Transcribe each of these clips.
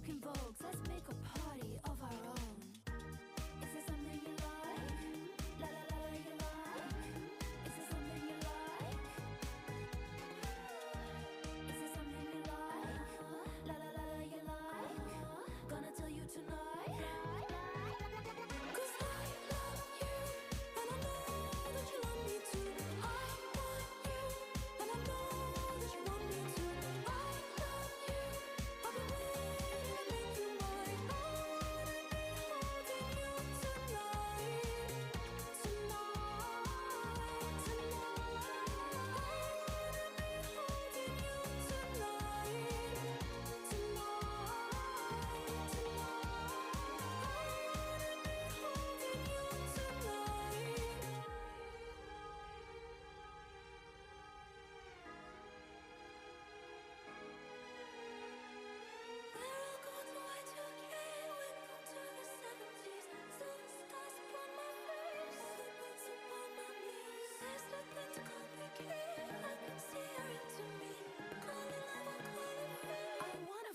smoking vogues, let's make a party of our own. Is there something you like? La la la la, you like? Is there something you like? Is there something you like? La la la la, you like? Gonna tell you tonight. 'Cause I love you, and I know that you love me too. I want you, and I know that you want me to. I love you, I've been waiting to make you mine. I wanna be holding you tonight, tonight, tonight. I wanna be holding you tonight, tonight,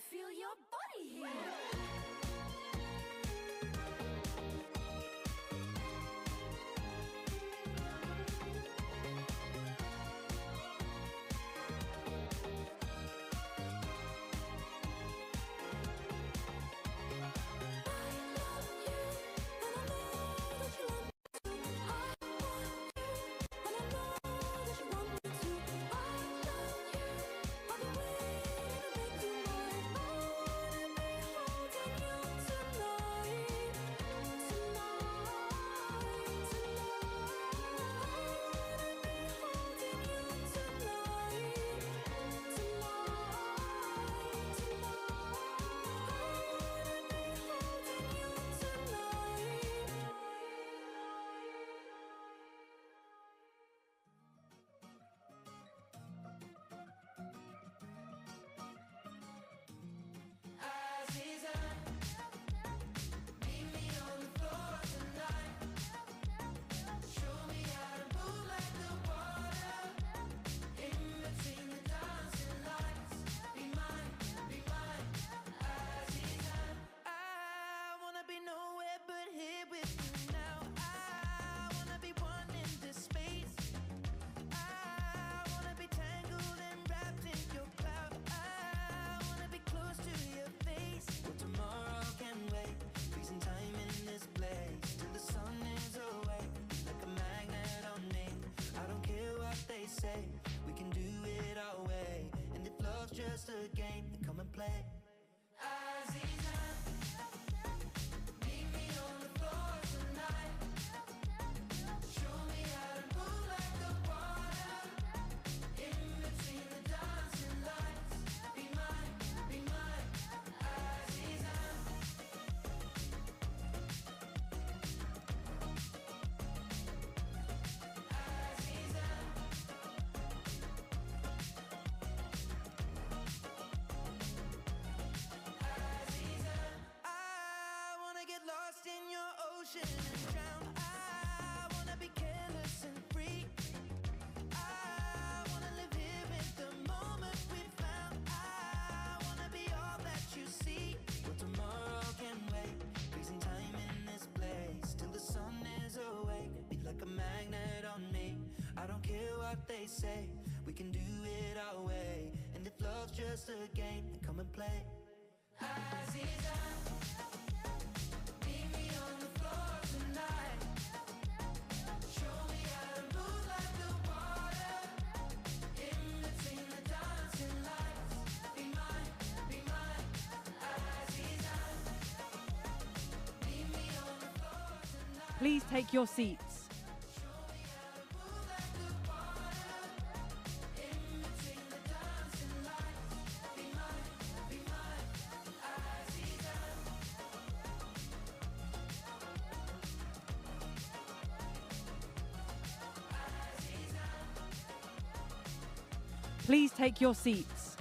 feel your body here. We can do it our way, and if love's just a game, then come and play. Azizan, meet me on the floor tonight. Show me how to move like the water, in between the dancing lights. Be mine, Azizan. Lost in your ocean and drown. I wanna be careless and free. I wanna live here in the moment we found. I wanna be all that you see. But tomorrow can wait. Freezing time in this place till the sun is awake. Be like a magnet on me. I don't care what they say. We can do it our way. And if love's just a game, then come and play. Azizan, Please take your seats. Please take your seats.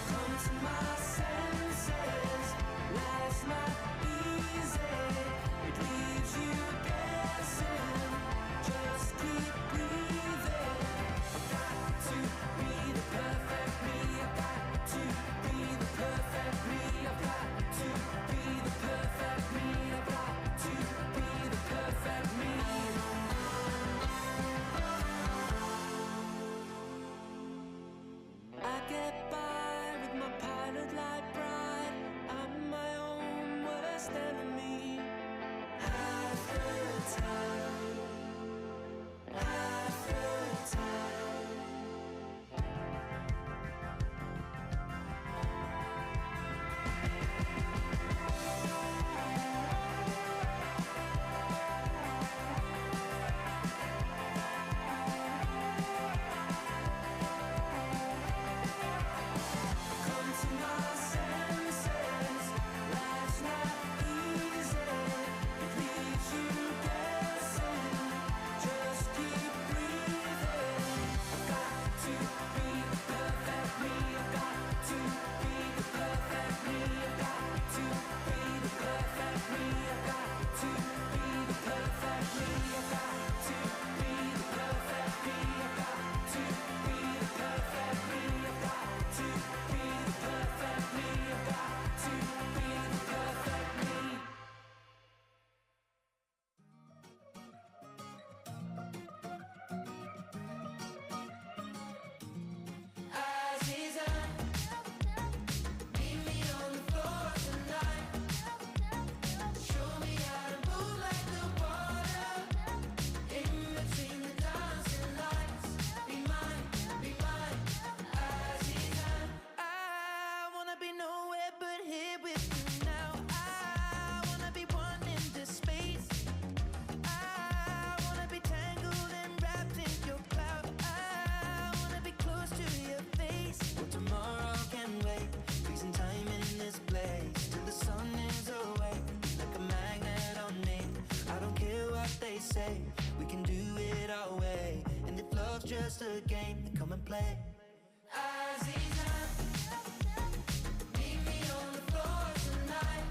Come to my senses. Life's not easy. It leaves you guessing. Just keep breathing. I've got to be the perfect me. I've got to be the perfect me. I've got to be the perfect me. I've got to be the perfect me. I get by with my pilot light bright. I'm my own worst enemy. Half the time, half the time. Come to my senses. Life's not easy. It leaves you guessing. Just keep breathing. I've got to be the perfect me. I've got to be the perfect me. I've got to be the perfect me. I've got to be the perfect me. I've got to be the perfect me. I've got to be the perfect me. I've got to be the perfect me. I've got to be the perfect me. Aziza, meet me on the floor tonight. Show me how to move like the water. In between the dancing lights. Be mine, Aziza. I wanna be nowhere but here with you now. I wanna be one in this space. I wanna be tangled and wrapped in your cloud. I wanna be close to your face. Well, tomorrow can wait. Freezing time in this place till the sun is away. Like a magnet on me. I don't care what they say. We can do it our way. And if love's just a game, then come and play. Aziza, meet me on the floor tonight.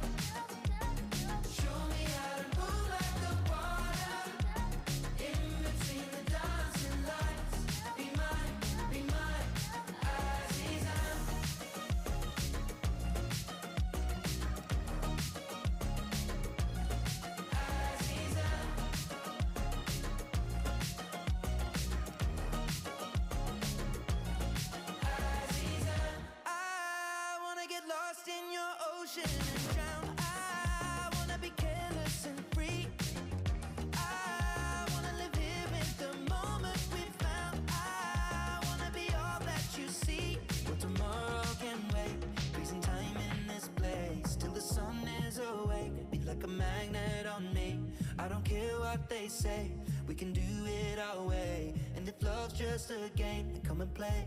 Show me how to move like the water. In between the dancing lights. Be mine, Aziza. Aziza. Aziza. I wanna get lost in your ocean and drown. I wanna be careless and free. I wanna live here in the moment we found. I wanna be all that you see. Well, tomorrow can wait. Freezing time in this place till the sun is awake. Be like a magnet on me. I don't care what they say. We can do it our way. And if love's just a game, then come and play.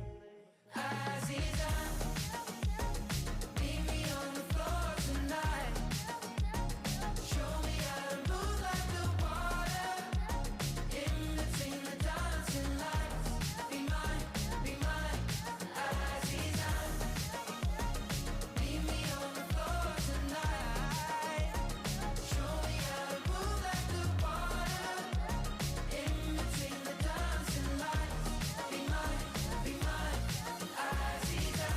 Aziza, meet me on the floor tonight. Show me how to move like the water. In between the dancing lights. Be mine, Aziza. Meet me on the floor tonight. Show me how to move like the water. In between the dancing lights. Be mine, Aziza.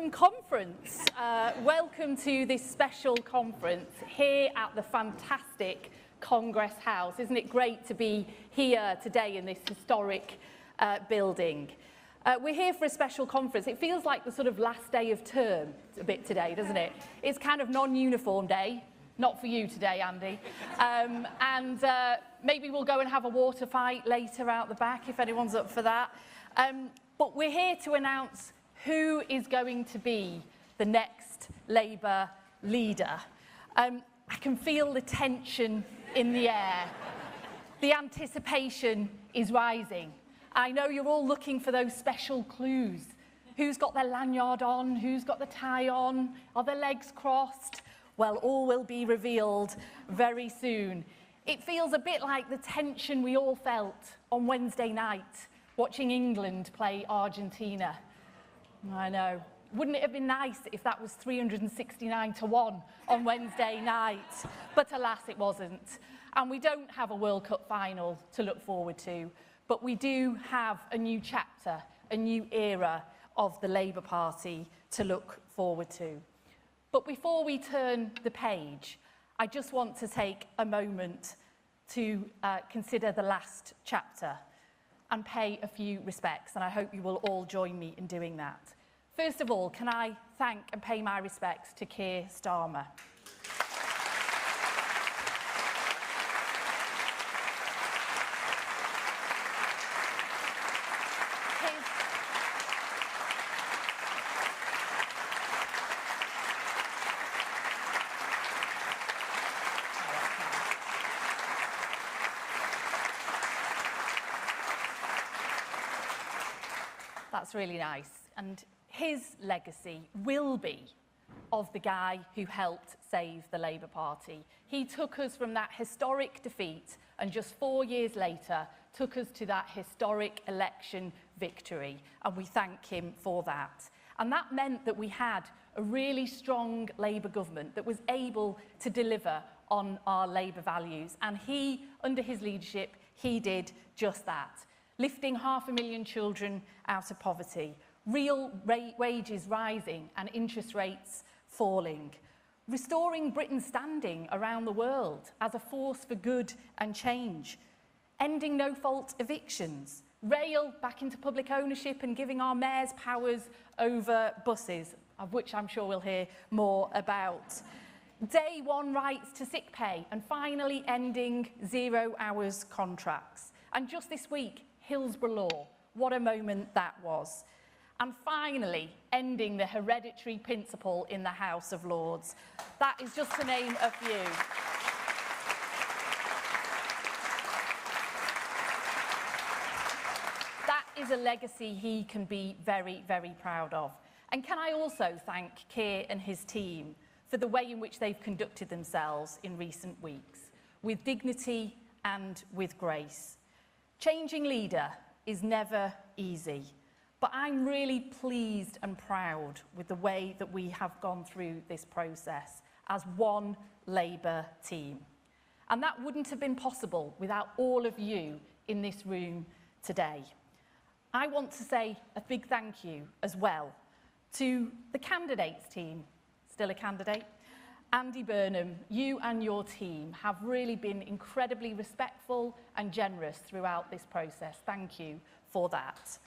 welcome conference. Welcome to this special conference here at the fantastic Congress House. Isn't it great to be here today in this historic building? We're here for a special conference. It feels like the sort of last day of term a bit today, doesn't it? It's kind of non-uniform day. Not for you today, Andy. Maybe we'll go and have a water fight later out the back if anyone's up for that. But we're here to announce who is going to be the next Labour leader. I can feel the tension in the air. The anticipation is rising. I know you're all looking for those special clues. Who's got their lanyard on? Who's got the tie on? Are their legs crossed? Well, all will be revealed very soon. It feels a bit like the tension we all felt on Wednesday night watching England play Argentina. I know. Wouldn't it have been nice if that was 369-1 on Wednesday night? But alas, it wasn't. And we don't have a World Cup final to look forward to, but we do have a new chapter, a new era of the Labour Party to look forward to. But before we turn the page, I just want to take a moment to consider the last chapter and pay a few respects, and I hope you will all join me in doing that. First of all, can I thank and pay my respects to Keir Starmer. That's really nice. And his legacy will be of the guy who helped save the Labour Party. He took us from that historic defeat and just 4 years later took us to that historic election victory. And we thank him for that. And that meant that we had a really strong Labour government that was able to deliver on our Labour values. And he, under his leadership, he did just that. Lifting 500,000 children out of poverty, real wages rising and interest rates falling, restoring Britain's standing around the world as a force for good and change, ending no-fault evictions, rail back into public ownership and giving our mayors powers over buses, of which I'm sure we'll hear more about, day one rights to sick pay, and finally ending 0 hours contracts. And just this week, Hillsborough Law. What a moment that was. And finally, ending the hereditary principle in the House of Lords. That is just to name a few. That is a legacy he can be very, very proud of. And can I also thank Keir and his team for the way in which they've conducted themselves in recent weeks, with dignity and with grace. Changing leader is never easy, but I'm really pleased and proud with the way that we have gone through this process as one Labour team. And that wouldn't have been possible without all of you in this room today. I want to say a big thank you as well to the candidates team, still a candidate, Andy Burnham. You and your team have really been incredibly respectful and generous throughout this process. Thank you for that.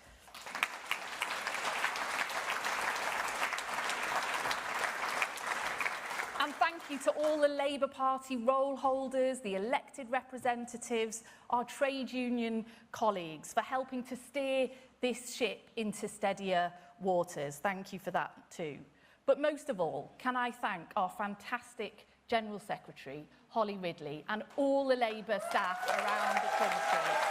And thank you to all the Labour Party roll holders, the elected representatives, our trade union colleagues for helping to steer this ship into steadier waters. Thank you for that too. But most of all, can I thank our fantastic General Secretary, Holly Ridley, and all the Labour staff around the country.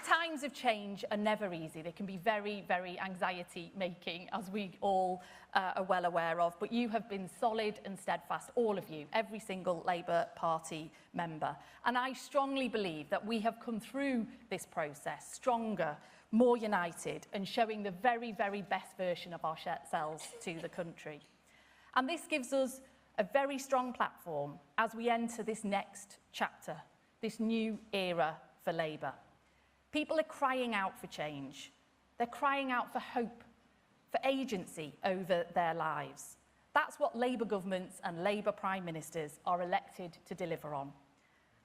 Times of change are never easy. They can be very, very anxiety-making, as we all are well aware of. But you have been solid and steadfast, all of you, every single Labour Party member. And I strongly believe that we have come through this process stronger, more united, and showing the very, very best version of ourselves to the country. And this gives us a very strong platform as we enter this next chapter, this new era for Labour. People are crying out for change. They're crying out for hope, for agency over their lives. That's what Labour governments and Labour Prime Ministers are elected to deliver on.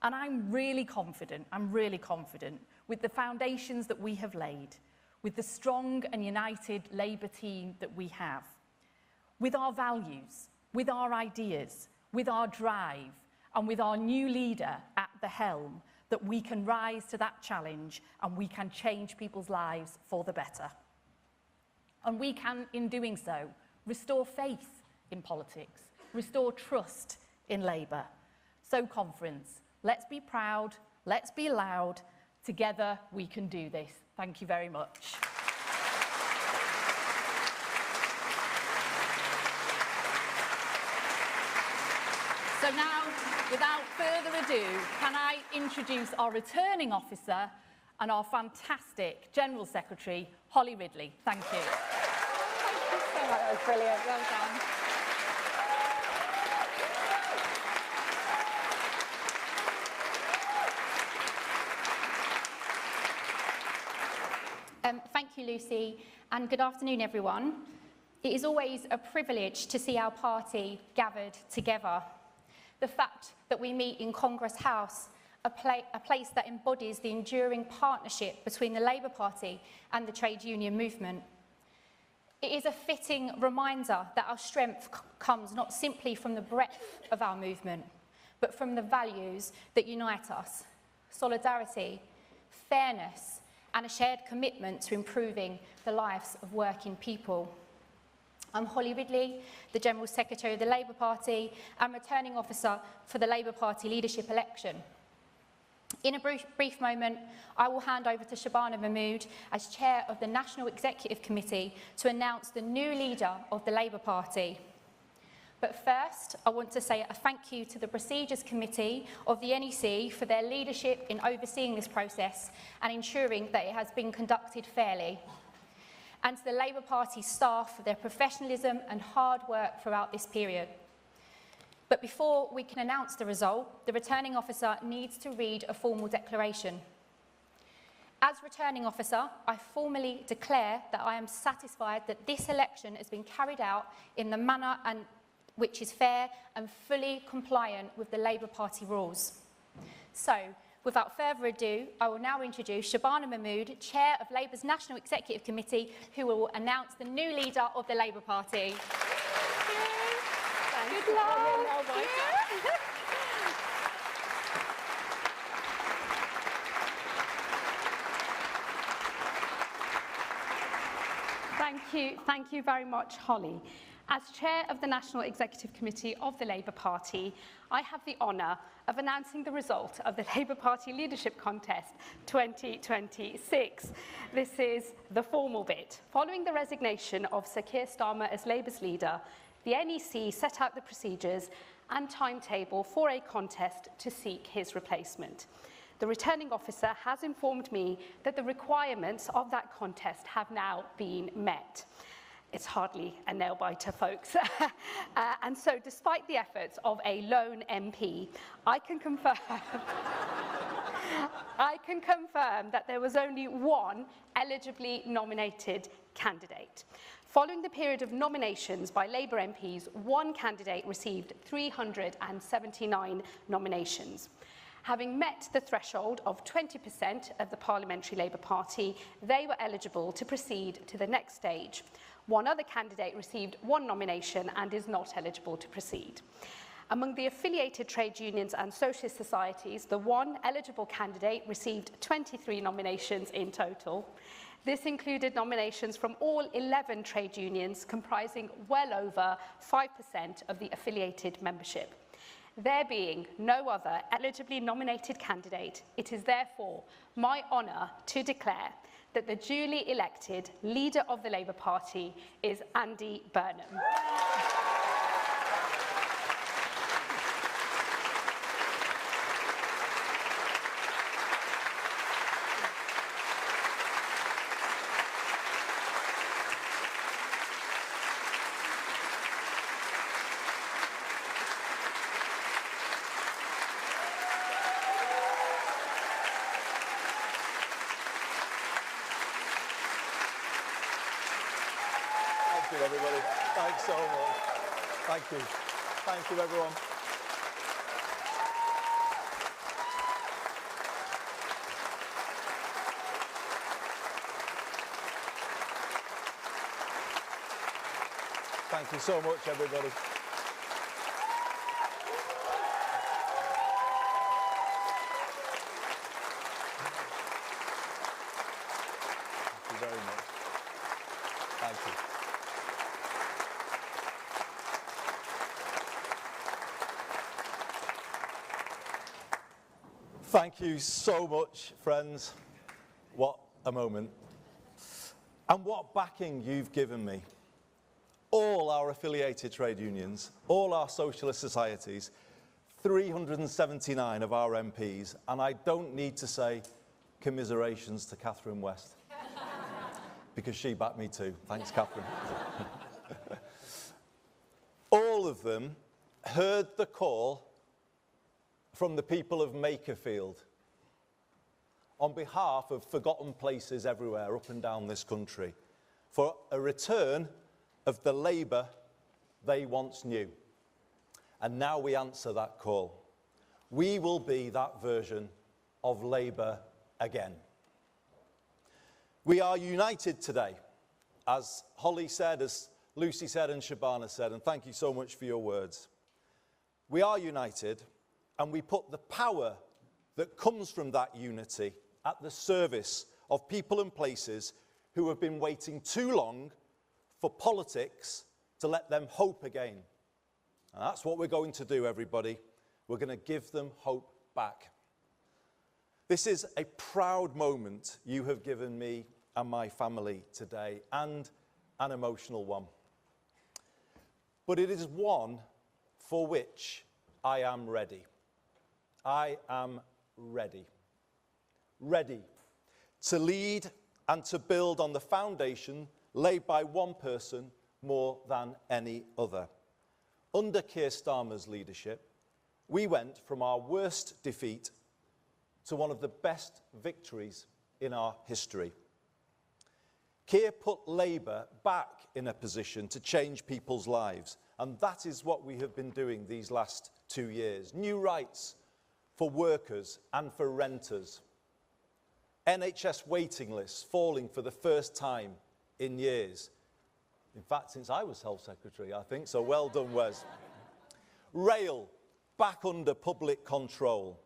And I'm really confident with the foundations that we have laid, with the strong and united Labour team that we have, with our values, with our ideas, with our drive, and with our new leader at the helm, that we can rise to that challenge and we can change people's lives for the better. And we can, in doing so, restore faith in politics, restore trust in Labour. So, conference, let's be proud, let's be loud, together we can do this. Thank you very much. So now, without further ado, can I introduce our returning officer and our fantastic General Secretary, Holly Ridley. Thank you. Thank you so much. That was brilliant. Well done. Thank you, Lucy, and good afternoon, everyone. It is always a privilege to see our party gathered together. The fact that we meet in Congress House, a place that embodies the enduring partnership between the Labour Party and the trade union movement. It is a fitting reminder that our strength comes not simply from the breadth of our movement, but from the values that unite us: solidarity, fairness, and a shared commitment to improving the lives of working people. I'm Holly Ridley, the General Secretary of the Labour Party and returning officer for the Labour Party leadership election. In a brief moment, I will hand over to Shabana Mahmood as Chair of the National Executive Committee to announce the new leader of the Labour Party. But first, I want to say a thank you to the Procedures Committee of the NEC for their leadership in overseeing this process and ensuring that it has been conducted fairly, and to the Labour Party staff for their professionalism and hard work throughout this period. But before we can announce the result, the returning officer needs to read a formal declaration. As returning officer, I formally declare that I am satisfied that this election has been carried out in the manner which is fair and fully compliant with the Labour Party rules. So, without further ado, I will now introduce Shabana Mahmood, Chair of Labour's National Executive Committee, who will announce the new leader of the Labour Party. Good luck. Thank you very much, Holly. As Chair of the National Executive Committee of the Labour Party, I have the honour of announcing the result of the Labour Party Leadership Contest 2026. This is the formal bit. Following the resignation of Sir Keir Starmer as Labour's leader, the NEC set out the procedures and timetable for a contest to seek his replacement. The returning officer has informed me that the requirements of that contest have now been met. It's hardly a nail-biter, folks. And so, despite the efforts of a lone MP, I can confirm that there was only one eligibly nominated candidate. Following the period of nominations by Labour MPs, one candidate received 379 nominations. Having met the threshold of 20% of the Parliamentary Labour Party, they were eligible to proceed to the next stage. One other candidate received one nomination and is not eligible to proceed. Among the affiliated trade unions and socialist societies, the one eligible candidate received 23 nominations in total. This included nominations from all 11 trade unions, comprising well over 5% of the affiliated membership. There being no other eligibly nominated candidate, it is therefore my honour to declare that the duly elected leader of the Labour Party is Andy Burnham. everybody. Thanks so much. Thank you. Thank you, everyone. Thank you so much, everybody. Thank you very much. Thank you. Thank you so much, friends. What a moment. And what backing you've given me. All our affiliated trade unions, all our socialist societies, 379 of our MPs, and I don't need to say commiserations to Catherine West, because she backed me too. Thanks, Catherine. All of them heard the call from the people of Makerfield on behalf of forgotten places everywhere up and down this country for a return of the Labour they once knew. And now we answer that call. We will be that version of Labour again. We are united today, as Holly said, as Lucy said, and Shabana said, and thank you so much for your words. We are united, and we put the power that comes from that unity at the service of people and places who have been waiting too long for politics to let them hope again. And that's what we're going to do, everybody. We're going to give them hope back. This is a proud moment you have given me and my family today, and an emotional one. But it is one for which I am ready. I am ready. Ready to lead and to build on the foundation laid by one person more than any other. Under Keir Starmer's leadership, we went from our worst defeat to one of the best victories in our history. Keir put Labour back in a position to change people's lives, and that is what we have been doing these last 2 years. New rights for workers and for renters. NHS waiting lists falling for the first time in years. In fact, since I was Health Secretary, I think, so well done, Wes. Rail back under public control.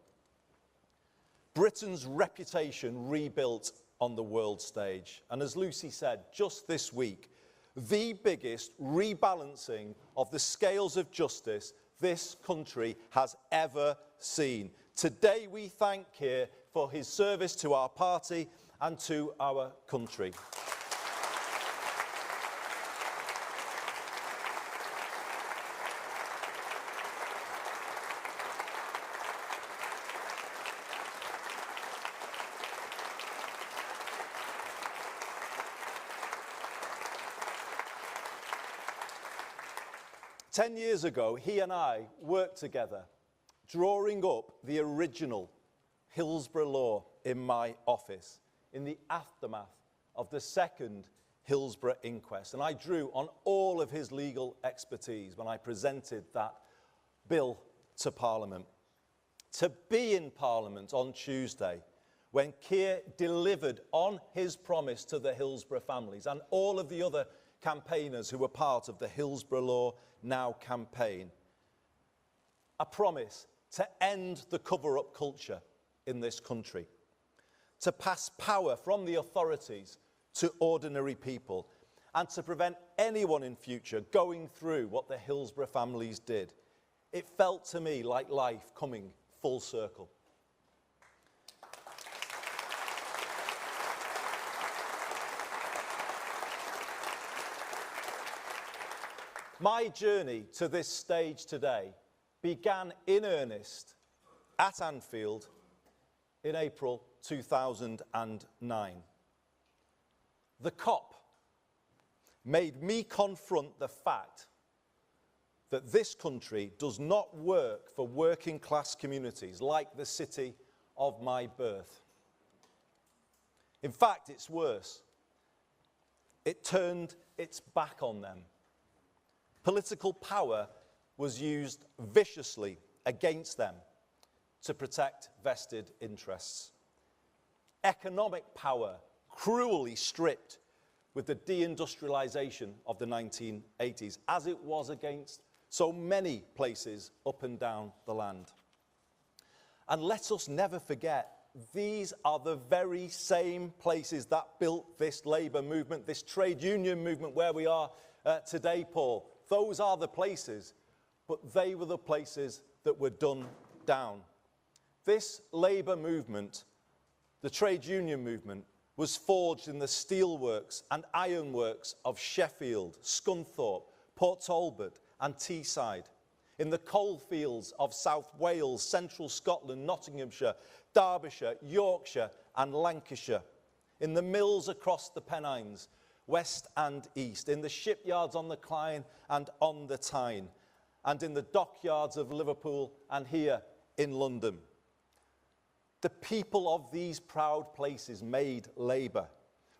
Britain's reputation rebuilt on the world stage. And as Lucy said, just this week, the biggest rebalancing of the scales of justice this country has ever seen. Today we thank Keir for his service to our party and to our country. Ten years ago, he and I worked together, drawing up the original Hillsborough law in my office in the aftermath of the second Hillsborough inquest. And I drew on all of his legal expertise when I presented that bill to Parliament. To be in Parliament on Tuesday, when Keir delivered on his promise to the Hillsborough families and all of the other campaigners who were part of the Hillsborough Law Now campaign, a promise to end the cover-up culture in this country, to pass power from the authorities to ordinary people, and to prevent anyone in future going through what the Hillsborough families did. It felt to me like life coming full circle. My journey to this stage today began in earnest at Anfield in April 2009. The COP made me confront the fact that this country does not work for working class communities like the city of my birth. In fact, it's worse. It turned its back on them Political power was used viciously against them to protect vested interests. Economic power cruelly stripped with the deindustrialization of the 1980s, as it was against so many places up and down the land. And let us never forget, these are the very same places that built this labour movement, this trade union movement where we are today, Paul. Those are the places, but they were the places that were done down. This labour movement, the trade union movement, was forged in the steelworks and ironworks of Sheffield, Scunthorpe, Port Talbot and Teesside, in the coalfields of South Wales, Central Scotland, Nottinghamshire, Derbyshire, Yorkshire and Lancashire, in the mills across the Pennines, west and east, in the shipyards on the Clyde and on the Tyne, and in the dockyards of Liverpool and here in London. The people of these proud places made labour.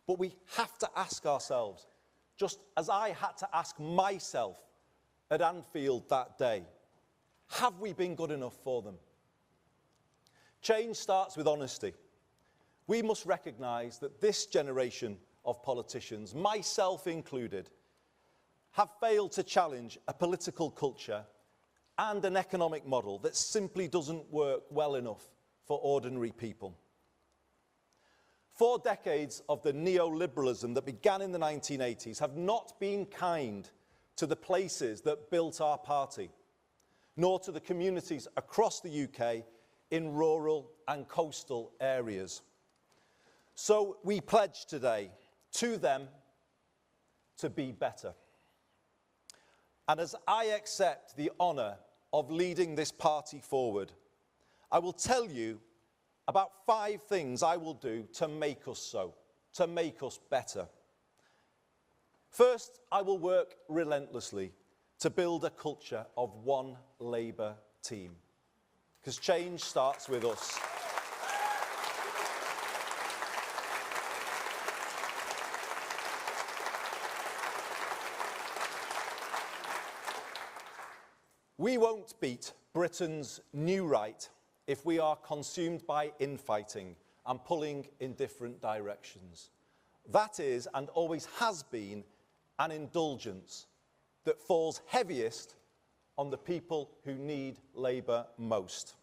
But we have to ask ourselves, just as I had to ask myself at Anfield that day, have we been good enough for them? Change starts with honesty. We must recognise that this generation of politicians, myself included, have failed to challenge a political culture and an economic model that simply doesn't work well enough for ordinary people. 4 decades of the neoliberalism that began in the 1980s have not been kind to the places that built our party, nor to the communities across the UK in rural and coastal areas. So we pledge today to them to be better. And as I accept the honour of leading this party forward, I will tell you about 5 things I will do to make us so, to make us better. First, I will work relentlessly to build a culture of one Labour team, because change starts with us. We won't beat Britain's new right if we are consumed by infighting and pulling in different directions. That is, and always has been, an indulgence that falls heaviest on the people who need Labour most.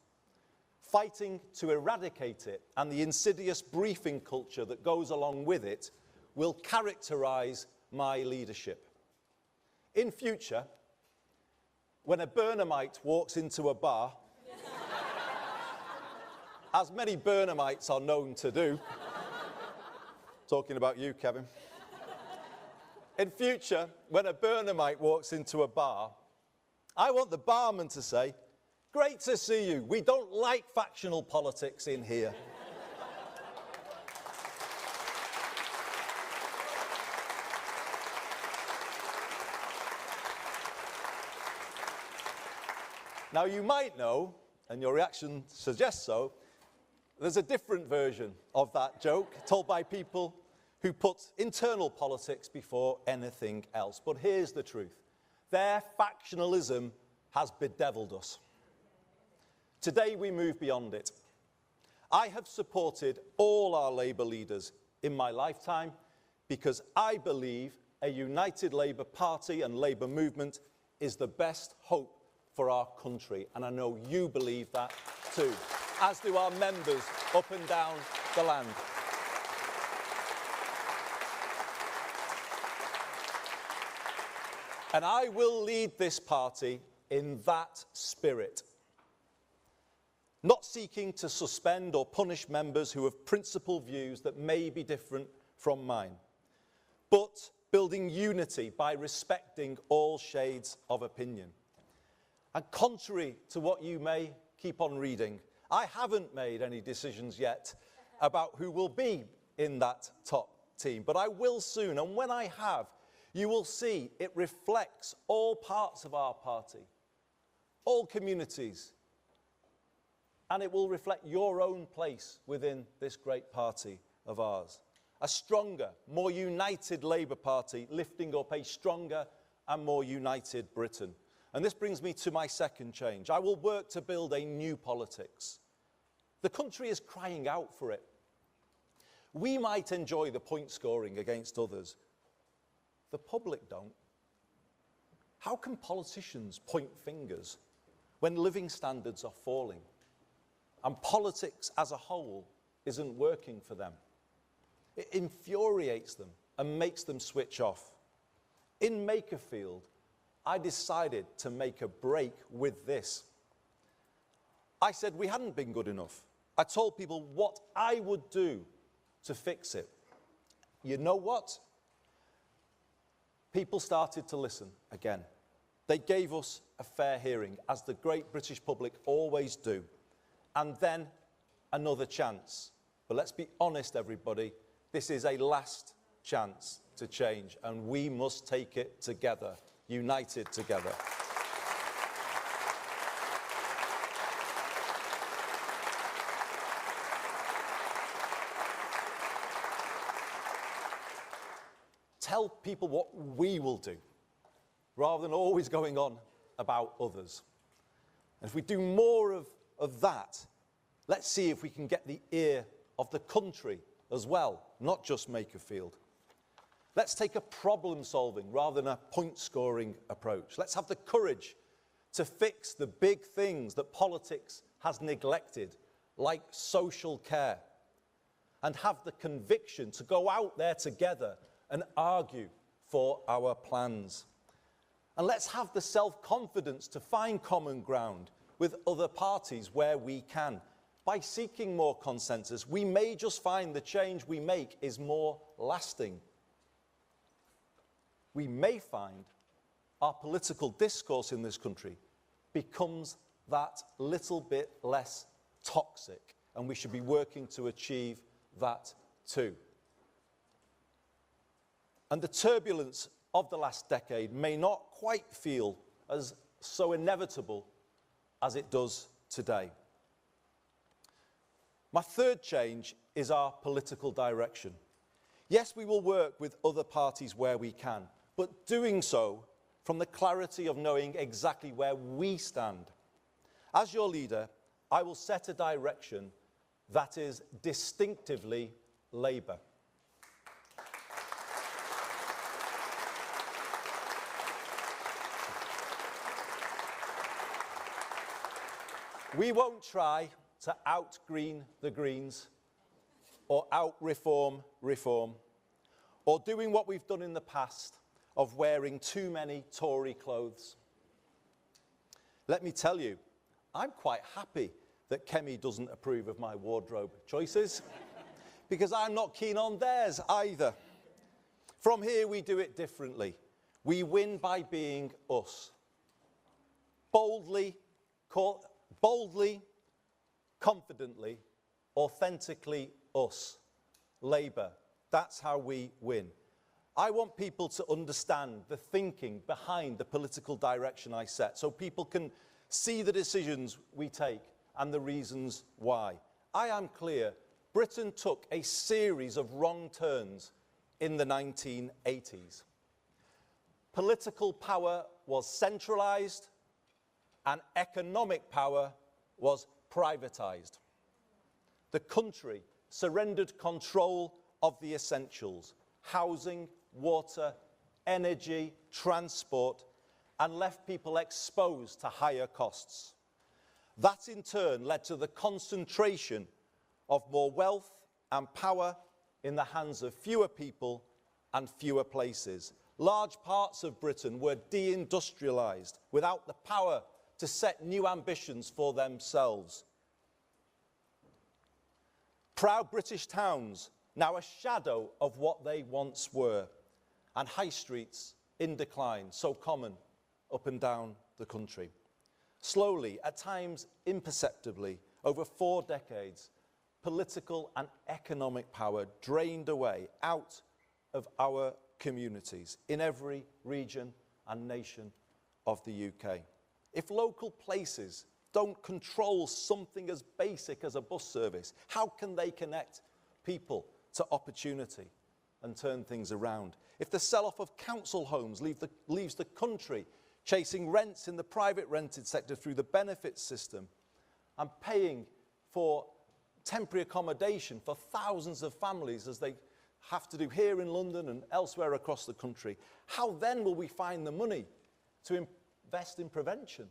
Fighting to eradicate it and the insidious briefing culture that goes along with it will characterise my leadership. In future, when a Burnhamite walks into a bar, as many Burnhamites are known to do, talking about you, Kevin. In future, when a Burnhamite walks into a bar, I want the barman to say, "Great to see you. We don't like factional politics in here." Now, you might know, and your reaction suggests so, there's a different version of that joke told by people who put internal politics before anything else. But here's the truth. Their factionalism has bedeviled us. Today we move beyond it. I have supported all our Labour leaders in my lifetime because I believe a united Labour Party and Labour movement is the best hope for our country. And I know you believe that too, as do our members up and down the land. And I will lead this party in that spirit, not seeking to suspend or punish members who have principled views that may be different from mine, but building unity by respecting all shades of opinion. And contrary to what you may keep on reading, I haven't made any decisions yet about who will be in that top team, but I will soon. And when I have, you will see it reflects all parts of our party, all communities, and it will reflect your own place within this great party of ours. A stronger, more united Labour Party lifting up a stronger and more united Britain. And this brings me to my second change. I will work to build a new politics. The country is crying out for it. We might enjoy the point scoring against others. The public don't. How can politicians point fingers when living standards are falling and politics as a whole isn't working for them? It infuriates them and makes them switch off. In Makerfield, I decided to make a break with this. I said we hadn't been good enough. I told people what I would do to fix it. You know what? People started to listen again. They gave us a fair hearing, as the great British public always do. And then another chance. But let's be honest, everybody, this is a last chance to change, and we must take it together, united together. Tell people what we will do, rather than always going on about others. And if we do more of that, let's see if we can get the ear of the country as well, not just Makerfield. Let's take a problem-solving rather than a point-scoring approach. Let's have the courage to fix the big things that politics has neglected, like social care, and have the conviction to go out there together and argue for our plans. And let's have the self-confidence to find common ground with other parties where we can. By seeking more consensus, we may just find the change we make is more lasting. We may find our political discourse in this country becomes that little bit less toxic, and we should be working to achieve that too. And the turbulence of the last decade may not quite feel as so inevitable as it does today. My third change is our political direction. Yes, we will work with other parties where we can, but doing so from the clarity of knowing exactly where we stand. As your leader, I will set a direction that is distinctively Labour. We won't try to out-green the Greens or out-reform reform, or doing what we've done in the past of wearing too many Tory clothes. Let me tell you, I'm quite happy that Kemi doesn't approve of my wardrobe choices, because I'm not keen on theirs either. From here, we do it differently. We win by being us. Boldly, confidently, authentically us. Labour. That's how we win. I want people to understand the thinking behind the political direction I set, so people can see the decisions we take and the reasons why. I am clear, Britain took a series of wrong turns in the 1980s. Political power was centralised, and economic power was privatised. The country surrendered control of the essentials: housing, water, energy, transport, and left people exposed to higher costs. That in turn led to the concentration of more wealth and power in the hands of fewer people and fewer places. Large parts of Britain were deindustrialised without the power to set new ambitions for themselves. Proud British towns, now a shadow of what they once were, and high streets in decline, so common up and down the country. Slowly, at times imperceptibly, over 4 decades, political and economic power drained away out of our communities in every region and nation of the UK. If local places don't control something as basic as a bus service, how can they connect people to opportunity? and turn things around. If the sell-off of council homes leaves the country chasing rents in the private rented sector through the benefits system and paying for temporary accommodation for thousands of families as they have to do here in London and elsewhere across the country, how then will we find the money to invest in prevention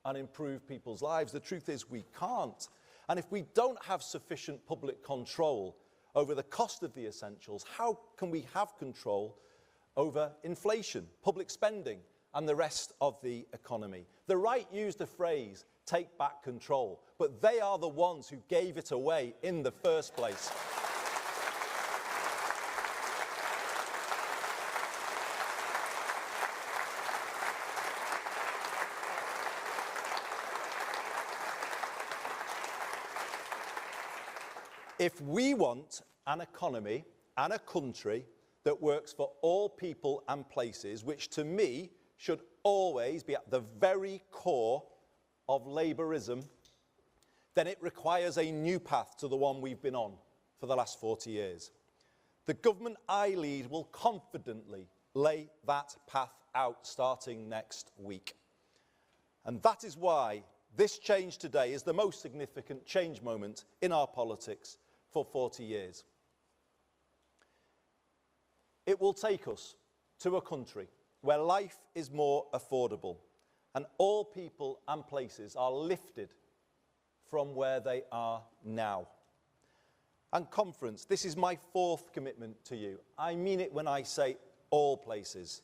and improve people's lives? The truth is we can't. And if we don't have sufficient public control over the cost of the essentials, how can we have control over inflation, public spending, and the rest of the economy? The right used the phrase, take back control, but they are the ones who gave it away in the first place. If we want an economy and a country that works for all people and places, which to me should always be at the very core of Labourism, then it requires a new path to the one we've been on for the last 40 years. The government I lead will confidently lay that path out starting next week. And that is why this change today is the most significant change moment in our politics for 40 years. It will take us to a country where life is more affordable and all people and places are lifted from where they are now. And conference, this is my fourth commitment to you. I mean it when I say all places.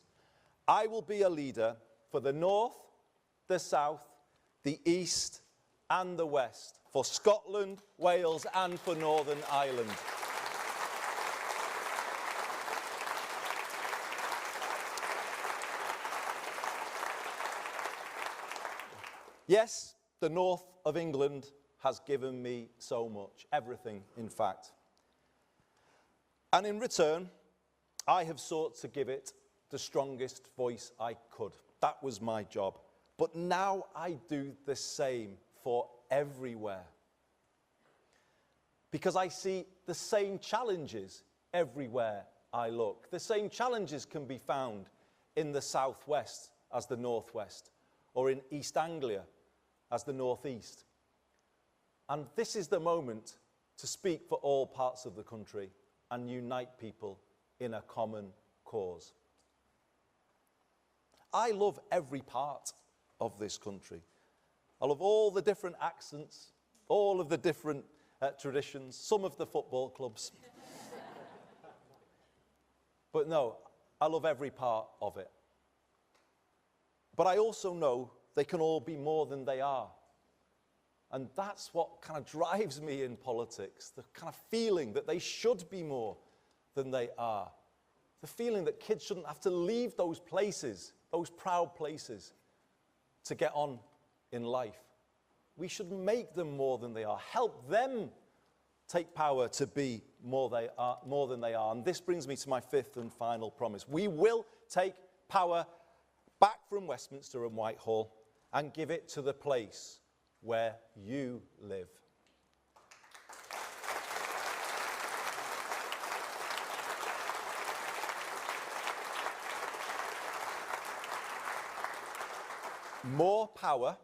I will be a leader for the North, the South, the East and the West, for Scotland, Wales and for Northern Ireland. Yes, the north of England has given me so much, everything, in fact. And in return, I have sought to give it the strongest voice I could. That was my job. But now I do the same for everywhere. Because I see the same challenges everywhere I look. The same challenges can be found in the southwest as the northwest, or in East Anglia as the northeast. And this is the moment to speak for all parts of the country and unite people in a common cause. I love every part of this country. I love all the different accents, all of the different traditions, some of the football clubs. But no, I love every part of it. But I also know they can all be more than they are. And that's what kind of drives me in politics, the kind of feeling that they should be more than they are. The feeling that kids shouldn't have to leave those places, those proud places, to get on in life. We should make them more than they are, help them take power to be more than they are. And this brings me to my fifth and final promise. We will take power back from Westminster and Whitehall and give it to the place where you live. More power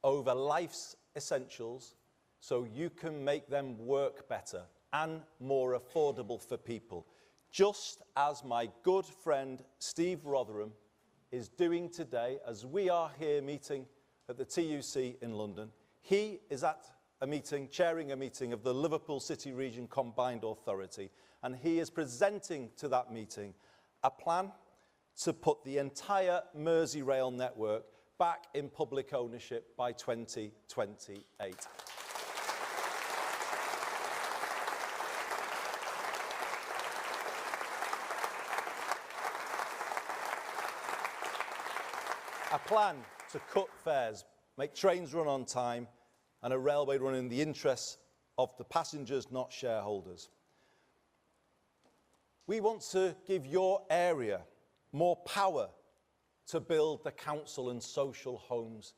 over life's essentials so you can make them work better and more affordable for people, just as my good friend Steve Rotherham is doing today as we are here meeting at the TUC in London. He is at a meeting, chairing a meeting of the Liverpool City Region Combined Authority, and he is presenting to that meeting a plan to put the entire Merseyrail network back in public ownership by 2028. A plan to cut fares, make trains run on time, and a railway run in the interests of the passengers, not shareholders. We want to give your area more power to build the council and social homes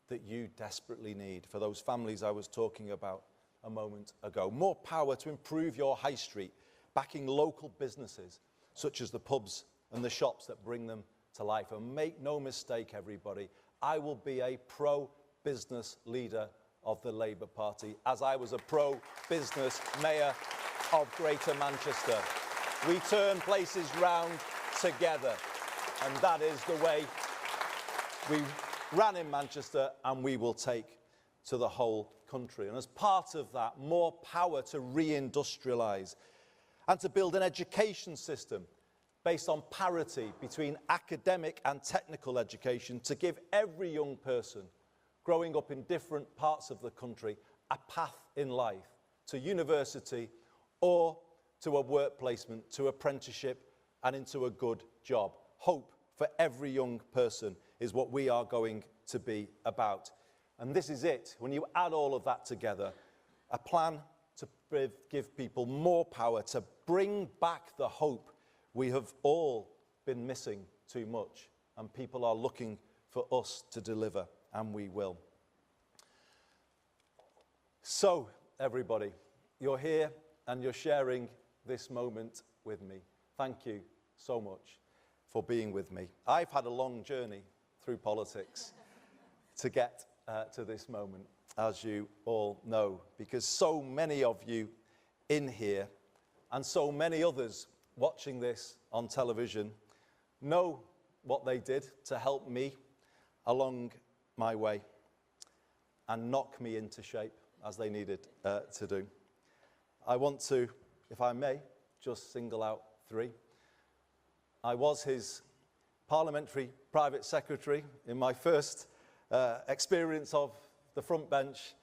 that you desperately need for those families I was talking about a moment ago. More power to improve your high street, backing local businesses such as the pubs and the shops that bring them to life. And make no mistake, everybody, I will be a pro-business leader of the Labour Party, as I was a pro-business mayor of Greater Manchester. We turn places round together, and that is the way we ran in Manchester, and we will take to the whole country. And as part of that, more power to reindustrialise and to build an education system based on parity between academic and technical education, to give every young person growing up in different parts of the country a path in life to university or to a work placement, to apprenticeship and into a good job. Hope for every young person is what we are going to be about. And this is it. When you add all of that together, a plan to give people more power, to bring back the hope we have all been missing too much, and people are looking for us to deliver, and we will. So, everybody, you're here and you're sharing this moment with me. Thank you so much for being with me. I've had a long journey through politics to get to this moment, as you all know, because so many of you in here and so many others watching this on television know what they did to help me along my way and knock me into shape as they needed to do. I want to, if I may, just single out three. I was his parliamentary private secretary in my first experience of the front bench,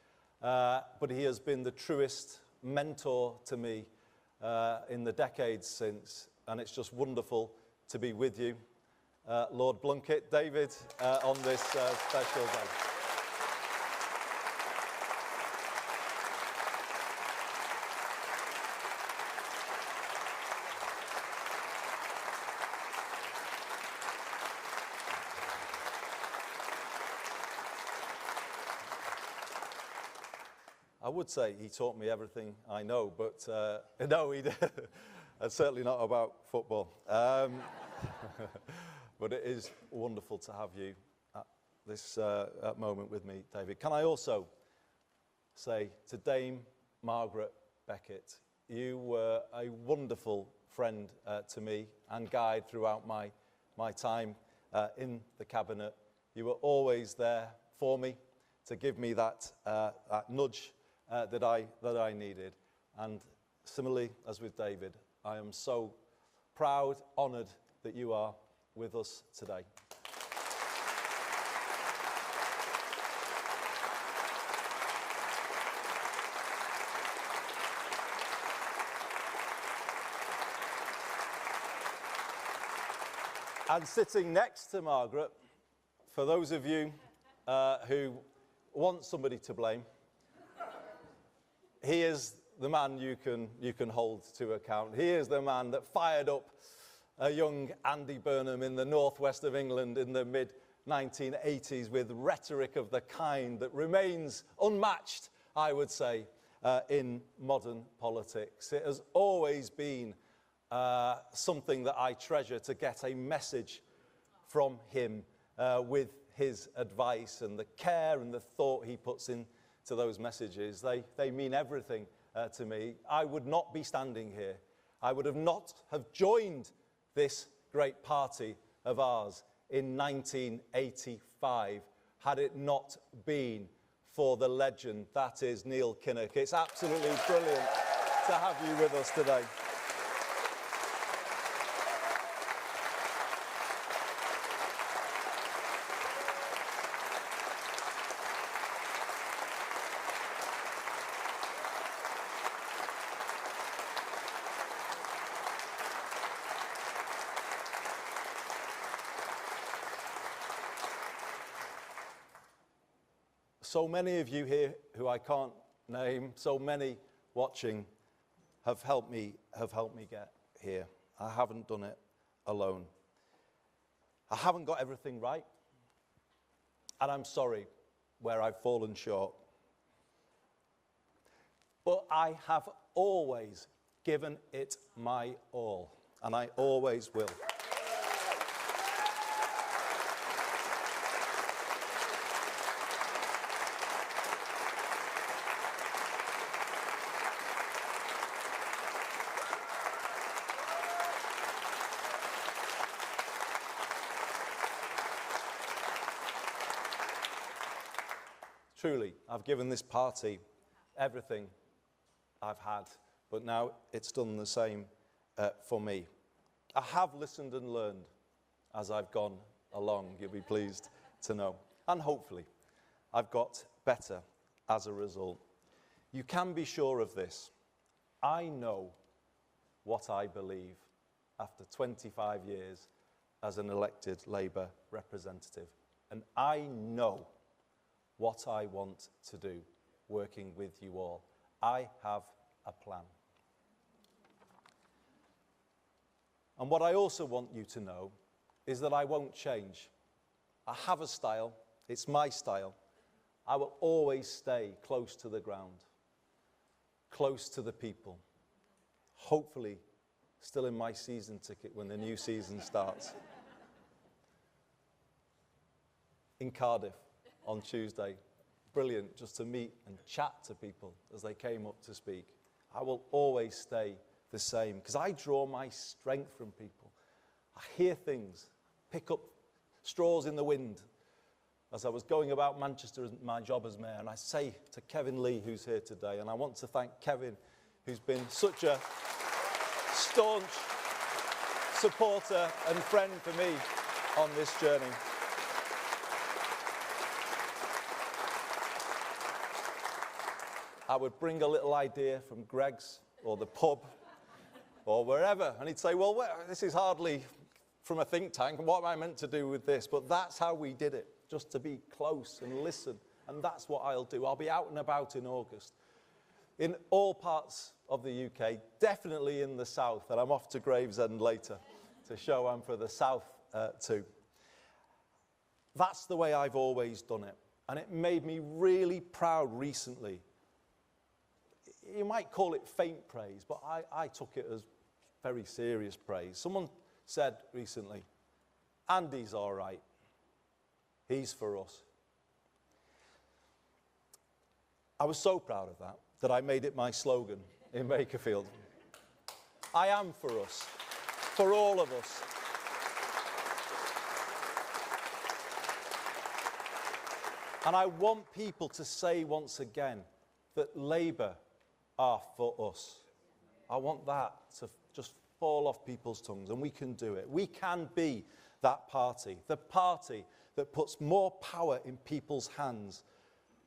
but he has been the truest mentor to me in the decades since, and it's just wonderful to be with you, Lord Blunkett, David, on this special day. I would say he taught me everything I know, but no, he did. Certainly not about football. But it is wonderful to have you at this moment with me, David. Can I also say to Dame Margaret Beckett, you were a wonderful friend to me and guide throughout my time in the cabinet. You were always there for me to give me that nudge that I needed. And similarly, as with David, I am so proud, honoured that you are with us today. And sitting next to Margaret, for those of you who want somebody to blame, he is the man you can hold to account. He is the man that fired up a young Andy Burnham in the northwest of England in the mid-1980s with rhetoric of the kind that remains unmatched, I would say, in modern politics. It has always been something that I treasure, to get a message from him with his advice and the care and the thought he puts into those messages. They mean everything to me. I would not be standing here. I would have not have joined this great party of ours in 1985 had it not been for the legend that is Neil Kinnock. It's absolutely brilliant to have you with us today. So many of you here who I can't name, so many watching, have helped me get here. I haven't done it alone. I haven't got everything right, and I'm sorry where I've fallen short. But I have always given it my all. and I always will. Truly, I've given this party everything I've had, but now it's done the same for me. I have listened and learned as I've gone along, you'll be pleased to know. And hopefully, I've got better as a result. You can be sure of this. I know what I believe after 25 years as an elected Labour representative. And I know what I want to do, working with you all. I have a plan. And what I also want you to know is that I won't change. I have a style, it's my style. I will always stay close to the ground, close to the people. Hopefully, still in my season ticket when the new season starts. In Cardiff on Tuesday. Brilliant just to meet and chat to people as they came up to speak. I will always stay the same because I draw my strength from people. I hear things, pick up straws in the wind as I was going about Manchester as my job as mayor, and I say to Kevin Lee, who's here today, and I want to thank Kevin, who's been such a staunch supporter and friend for me on this journey. I would bring a little idea from Greg's or the pub or wherever, and he'd say, well, this is hardly from a think tank, and what am I meant to do with this? But that's how we did it, just to be close and listen, and that's what I'll do. I'll be out and about in August in all parts of the UK, definitely in the south, and I'm off to Gravesend later to show I'm for the south too. That's the way I've always done it, and it made me really proud recently. You might call it faint praise, but I took it as very serious praise. Someone said recently, Andy's all right. He's for us. I was so proud of that I made it my slogan in Bakerfield. I am for us, for all of us. And I want people to say once again that Labour are for us. I want that to just fall off people's tongues, and we can do it. We can be that party, the party that puts more power in people's hands,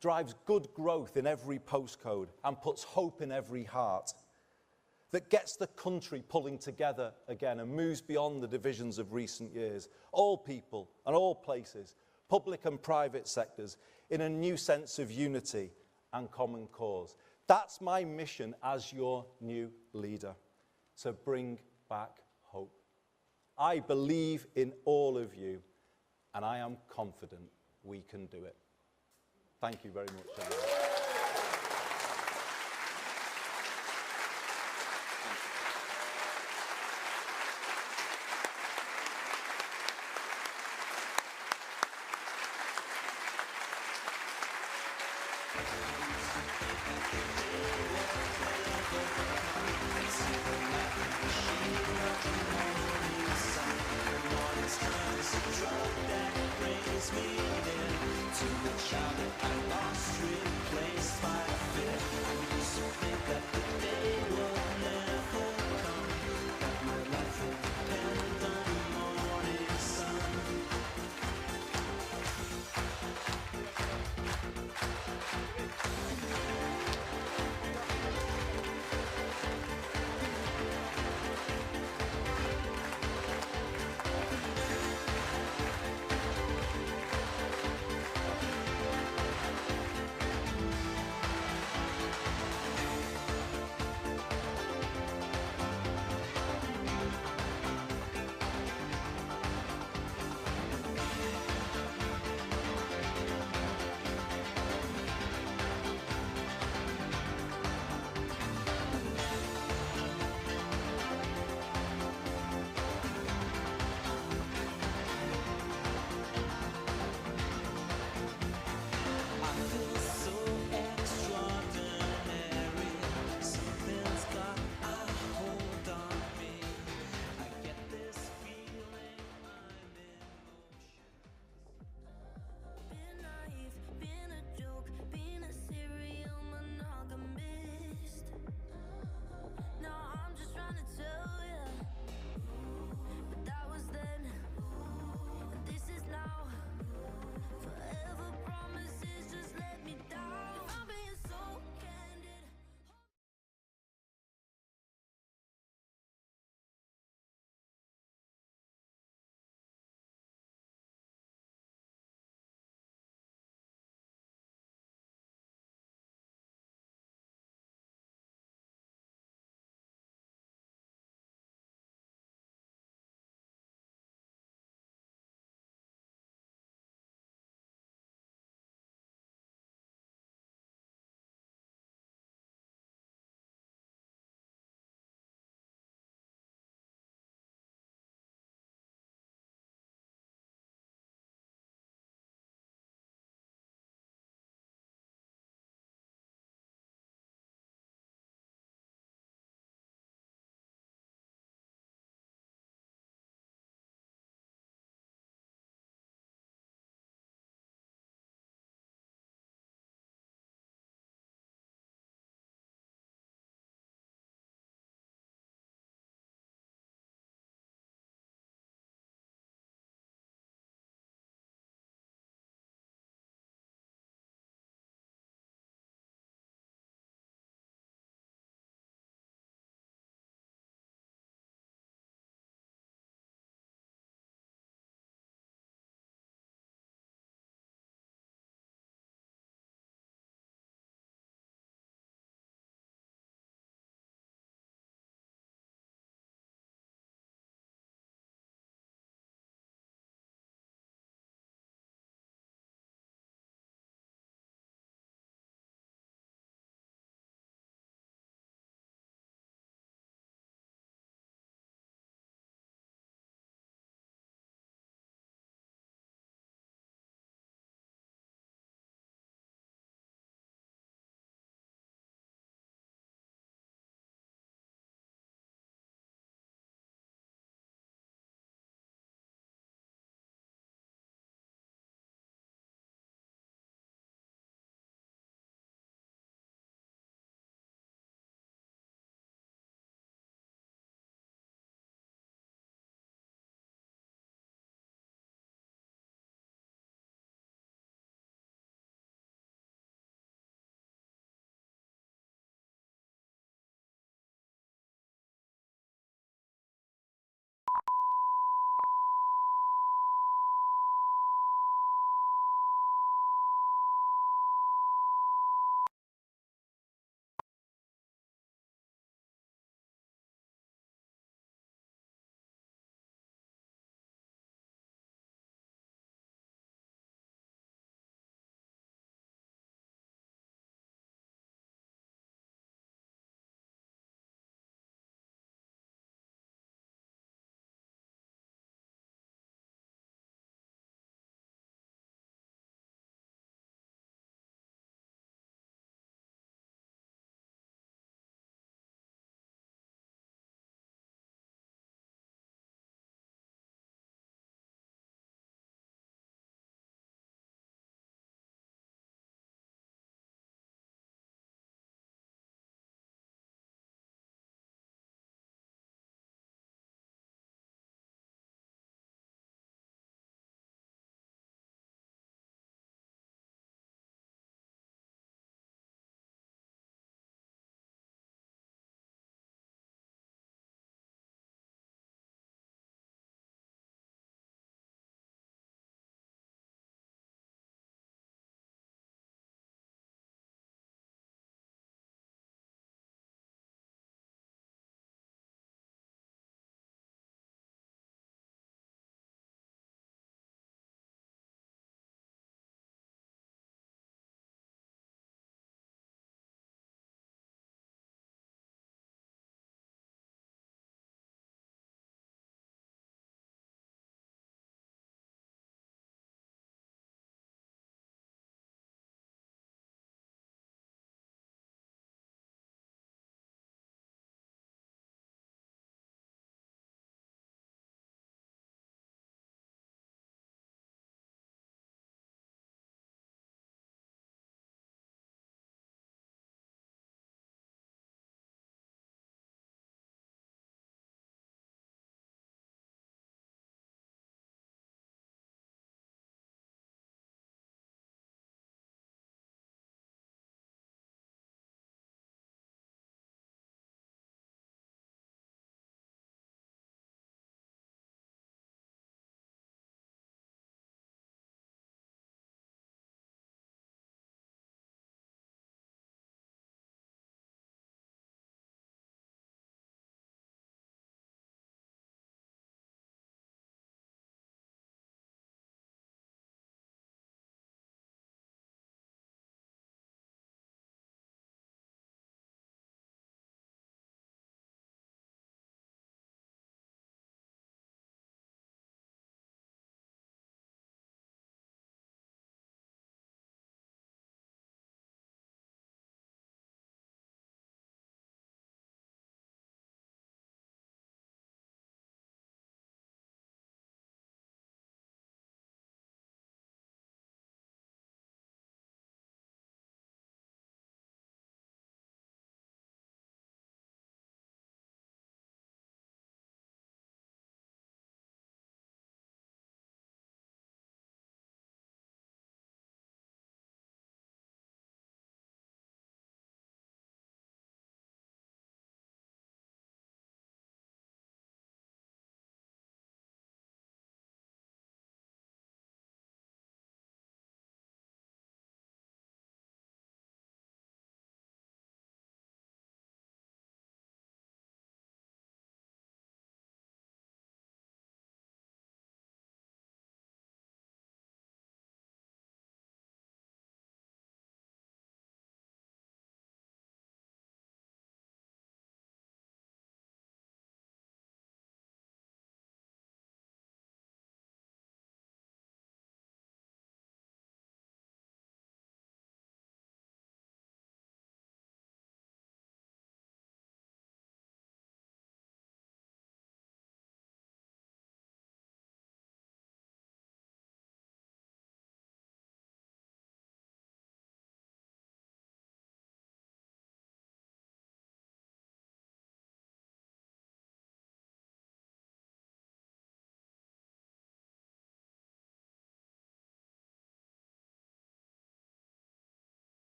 drives good growth in every postcode, and puts hope in every heart, that gets the country pulling together again and moves beyond the divisions of recent years. All people and all places, public and private sectors, in a new sense of unity and common cause. That's my mission as your new leader, to bring back hope. I believe in all of you, and I am confident we can do it. Thank you very much, everyone. To the child that I lost with